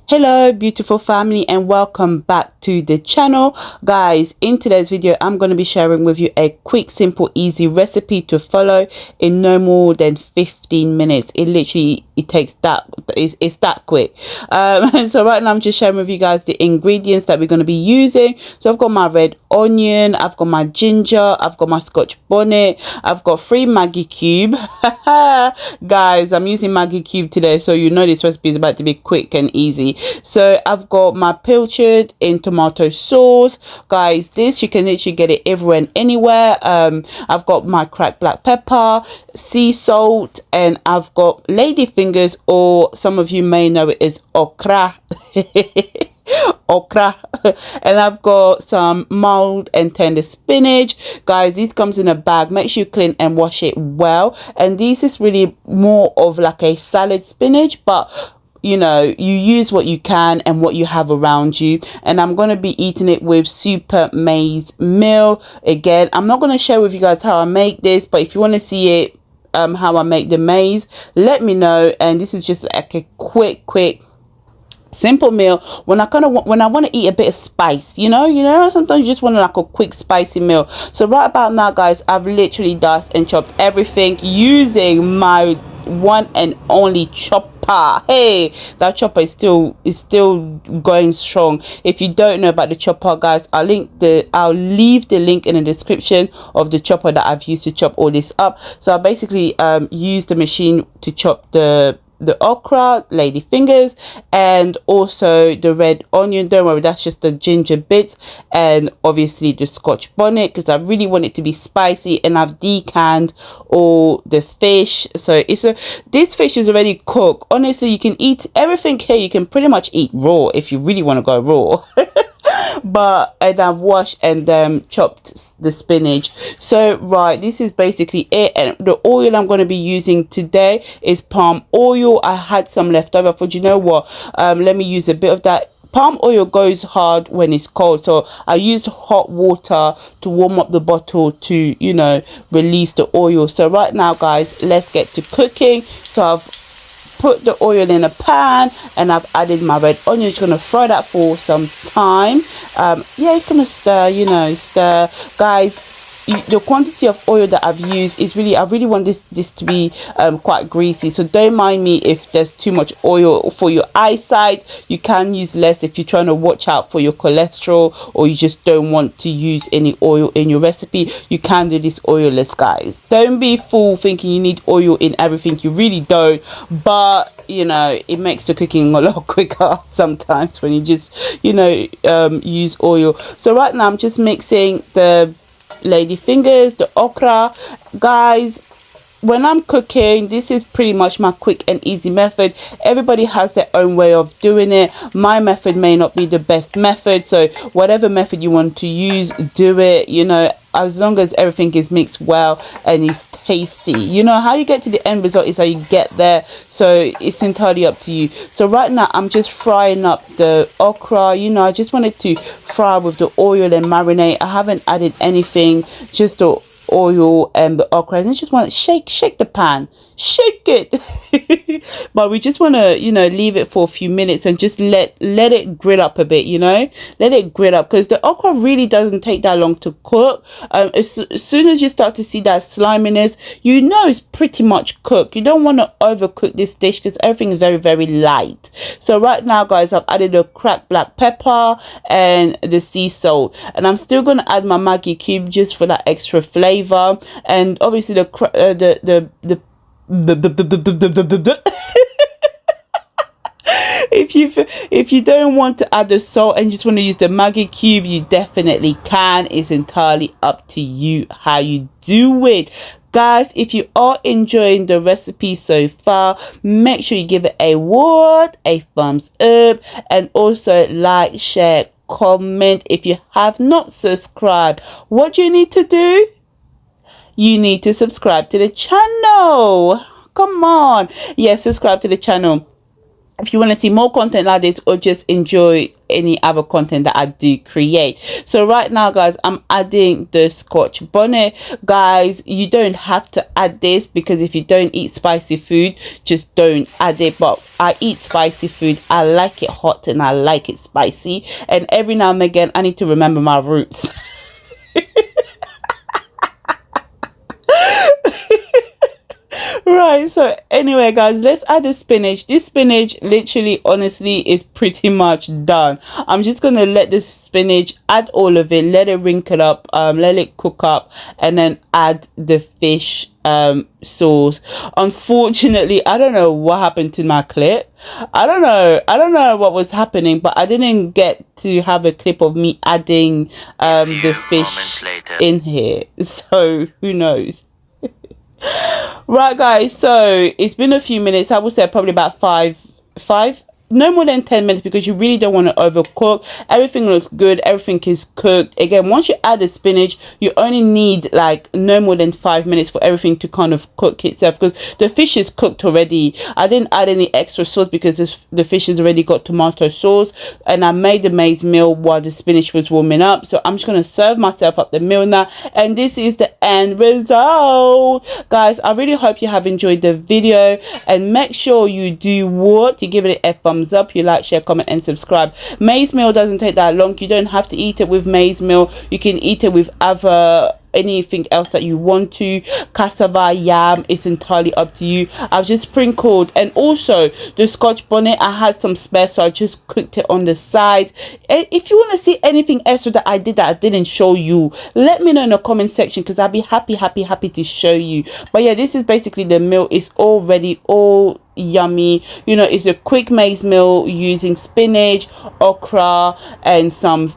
Hello beautiful family, and welcome back to the channel. Guys, in today's video I'm going to be sharing with you a quick, simple, easy recipe to follow in no more than 15 minutes. It takes that, it's that quick. So right now I'm just sharing with you guys the ingredients that we're going to be using. So I've got my red onion, I've got my ginger, I've got my scotch bonnet, I've got 3 Maggi cube. Guys, I'm using Maggi cube today, so you know this recipe is about to be quick and easy. So I've got my pilchard in tomato sauce. Guys, this you can literally get it everywhere and anywhere. I've got my cracked black pepper, sea salt, and I've got lady fingers, or some of you may know it as okra. Okra. And I've got some mild and tender spinach. Guys, this comes in a bag. Make sure you clean and wash it well. And this is really more of like a salad spinach, but you know, you use what you can and what you have around you. And I'm going to be eating it with super maize meal. Again, I'm not going to share with you guys how I make this, but if you want to see it, how I make the maize, let me know. And this is just like a quick simple meal when I want to eat a bit of spice, you know sometimes you just want like a quick spicy meal. So right about now, guys, I've literally diced and chopped everything using my one and only chopper. Hey, that chopper is still going strong. If you don't know about the chopper, guys, I'll leave the link in the description of the chopper that I've used to chop all this up. So I basically use the machine to chop the okra, lady fingers, and also the red onion. Don't worry, that's just the ginger bits, and obviously the scotch bonnet, because I really want it to be spicy. And I've decanned all the fish, so this fish is already cooked. Honestly, you can eat everything here. You can pretty much eat raw if you really want to go raw. And I've washed and chopped the spinach. So right, this is basically it. And the oil I'm going to be using today is palm oil. I had some left over. I thought, you know what, let me use a bit of that. Palm oil goes hard when it's cold, so I used hot water to warm up the bottle to, you know, release the oil. So right now, guys, let's get to cooking. So I've put the oil in a pan and I've added my red onion. Just gonna fry that for some time. Yeah, you're gonna stir, guys. The quantity of oil that I've used is I really want this to be quite greasy, so don't mind me if there's too much oil. For your eyesight, you can use less if you're trying to watch out for your cholesterol, or you just don't want to use any oil in your recipe. You can do this oilless, guys. Don't be fooled thinking you need oil in everything. You really don't, but you know, it makes the cooking a lot quicker sometimes when you just, you know, use oil. So right now I'm just mixing the lady fingers, the okra. Guys, when I'm cooking, this is pretty much my quick and easy method. Everybody has their own way of doing it. My method may not be the best method, so whatever method you want to use, do it, you know, as long as everything is mixed well and is tasty. You know, how you get to the end result is how you get there, so it's entirely up to you. So right now I'm just frying up the okra. You know, I just wanted to fry with the oil and marinate. I haven't added anything, just the oil and the okra, and I just want to shake the pan, shake it. But we just want to, you know, leave it for a few minutes and just let it grill up a bit, you know, let it grill up, because the okra really doesn't take that long to cook. As soon as you start to see that sliminess, you know it's pretty much cooked. You don't want to overcook this dish because everything is very light. So right now, guys, I've added the cracked black pepper and the sea salt, and I'm still going to add my Maggi cube just for that extra flavor. And obviously if you don't want to add the salt and just want to use the Maggi cube, you definitely can. It's entirely up to you how you do it. Guys, if you are enjoying the recipe so far, make sure you give it a thumbs up, and also like, share, comment. If you have not subscribed, what do you need to do? You need to subscribe to the channel. Come on. Yes, subscribe to the channel. if you want to see more content like this, or just enjoy any other content that I do create. So right now, guys, I'm adding the Scotch bonnet. Guys, you don't have to add this, because if you don't eat spicy food, just don't add it. But I eat spicy food. I like it hot and I like it spicy, and every now and again I need to remember my roots. Right, so anyway, guys, let's add the spinach. This spinach literally, honestly, is pretty much done. I'm just gonna let the spinach, add all of it, let it wrinkle up, let it cook up, and then add the fish sauce. Unfortunately, I don't know what happened to my clip. I don't know what was happening, but I didn't get to have a clip of me adding the fish in here, so who knows. Right, guys, so it's been a few minutes. I would say probably about five, no more than 10 minutes, because you really don't want to overcook. Everything looks good, everything is cooked. Again, once you add the spinach, you only need like no more than 5 minutes for everything to kind of cook itself, because the fish is cooked already. I didn't add any extra sauce because the fish has already got tomato sauce, and I made the maize meal while the spinach was warming up. So I'm just going to serve myself up the meal now, and this is the end result. Guys, I really hope you have enjoyed the video, and make sure you do what? You give it a thumbs up, you like, share, comment, and subscribe. Maize meal doesn't take that long. You don't have to eat it with maize meal. You can eat it with other anything else that you want to, cassava, yam, it's entirely up to you. I've just sprinkled, and also the Scotch bonnet, I had some spare, so I just cooked it on the side. And if you want to see anything extra that I did that I didn't show you, let me know in the comment section, because I'll be happy to show you. But yeah, this is basically the meal. It's all ready, all yummy. You know, it's a quick maize meal using spinach, okra, and some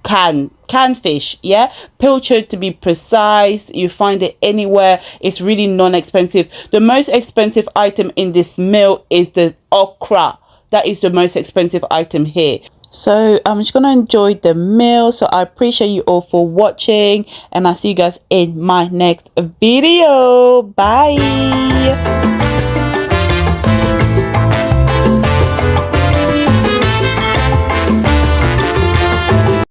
canned fish, yeah, pilchard to be precise. You find it anywhere. It's really non-expensive. The most expensive item in this meal is the okra. That is the most expensive item here. So I'm just gonna enjoy the meal. So I appreciate you all for watching, and I'll see you guys in my next video. Bye.